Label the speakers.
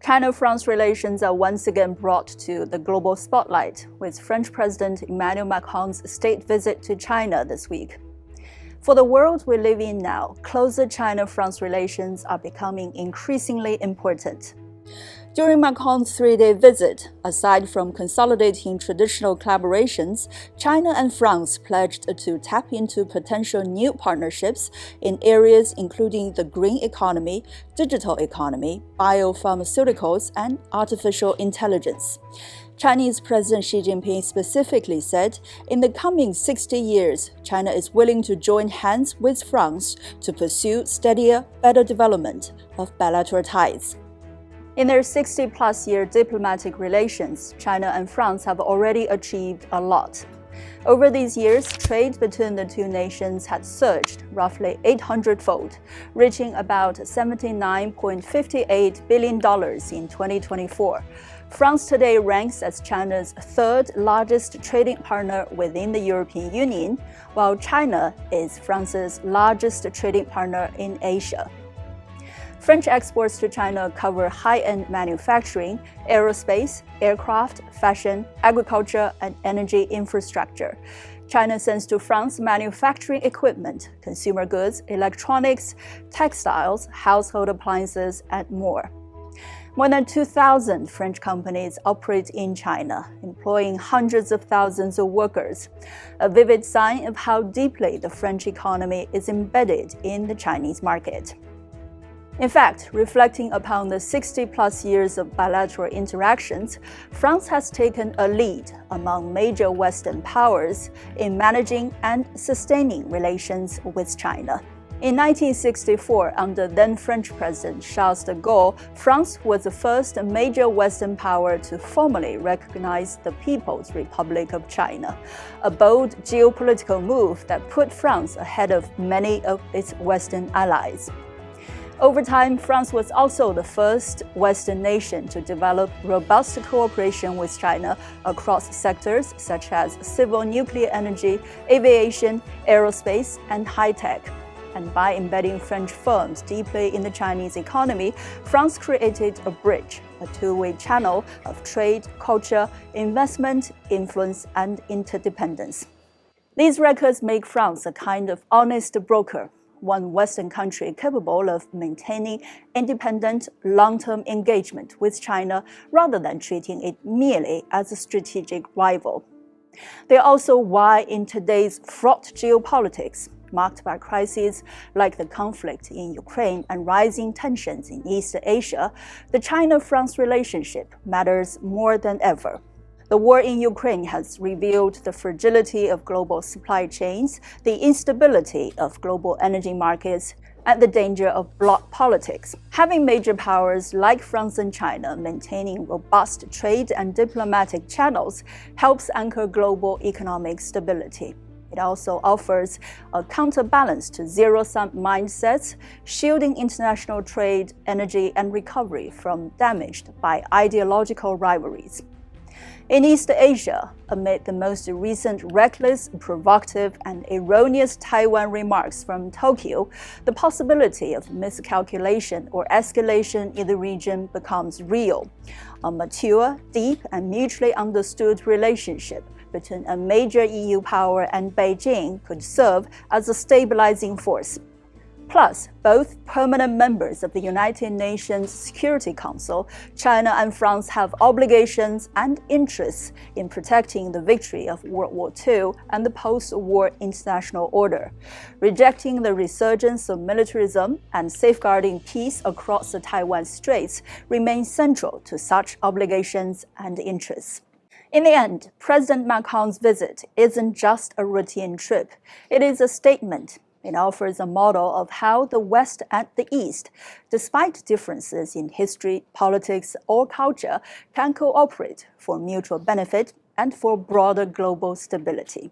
Speaker 1: China-France relations are once again brought to the global spotlight with French President Emmanuel Macron's state visit to China this week. For the world we live in now, closer China-France relations are becoming increasingly important. During Macron's three-day visit, aside from consolidating traditional collaborations, China and France pledged to tap into potential new partnerships in areas including the green economy, digital economy, biopharmaceuticals, and artificial intelligence. Chinese President Xi Jinping specifically said, in the coming 60 years, China is willing to join hands with France to pursue steadier, better development of bilateral ties. In their 60-plus-year diplomatic relations, China and France have already achieved a lot. Over these years, trade between the two nations had surged roughly 800-fold, reaching about $79.58 billion in 2024. France today ranks as China's third-largest trading partner within the European Union, while China is France's largest trading partner in Asia. French exports to China cover high-end manufacturing, aerospace, aircraft, fashion, agriculture, and energy infrastructure. China sends to France manufacturing equipment, consumer goods, electronics, textiles, household appliances, and more. More than 2,000 French companies operate in China, employing hundreds of thousands of workers, a vivid sign of how deeply the French economy is embedded in the Chinese market. In fact, reflecting upon the 60-plus years of bilateral interactions, France has taken a lead among major Western powers in managing and sustaining relations with China. In 1964, under then-French President Charles de Gaulle, France was the first major Western power to formally recognize the People's Republic of China, a bold geopolitical move that put France ahead of many of its Western allies. Over time, France was also the first Western nation to develop robust cooperation with China across sectors such as civil nuclear energy, aviation, aerospace, and high-tech. And by embedding French firms deeply in the Chinese economy, France created a bridge, a two-way channel of trade, culture, investment, influence, and interdependence. These records make France a kind of honest broker, one Western country capable of maintaining independent, long-term engagement with China rather than treating it merely as a strategic rival. They are also why in today's fraught geopolitics, marked by crises like the conflict in Ukraine and rising tensions in East Asia, the China-France relationship matters more than ever. The war in Ukraine has revealed the fragility of global supply chains, the instability of global energy markets, and the danger of bloc politics. Having major powers like France and China maintaining robust trade and diplomatic channels helps anchor global economic stability. It also offers a counterbalance to zero-sum mindsets, shielding international trade, energy, and recovery from damaged by ideological rivalries. In East Asia, amid the most recent reckless, provocative, and erroneous Taiwan remarks from Tokyo, the possibility of miscalculation or escalation in the region becomes real. A mature, deep, and mutually understood relationship between a major EU power and Beijing could serve as a stabilizing force. Plus, both permanent members of the United Nations Security Council, China and France have obligations and interests in protecting the victory of World War II and the post-war international order. Rejecting the resurgence of militarism and safeguarding peace across the Taiwan Straits remains central to such obligations and interests. In the end, President Macron's visit isn't just a routine trip. It is a statement. It offers a model of how the West and the East, despite differences in history, politics, or culture, can cooperate for mutual benefit and for broader global stability.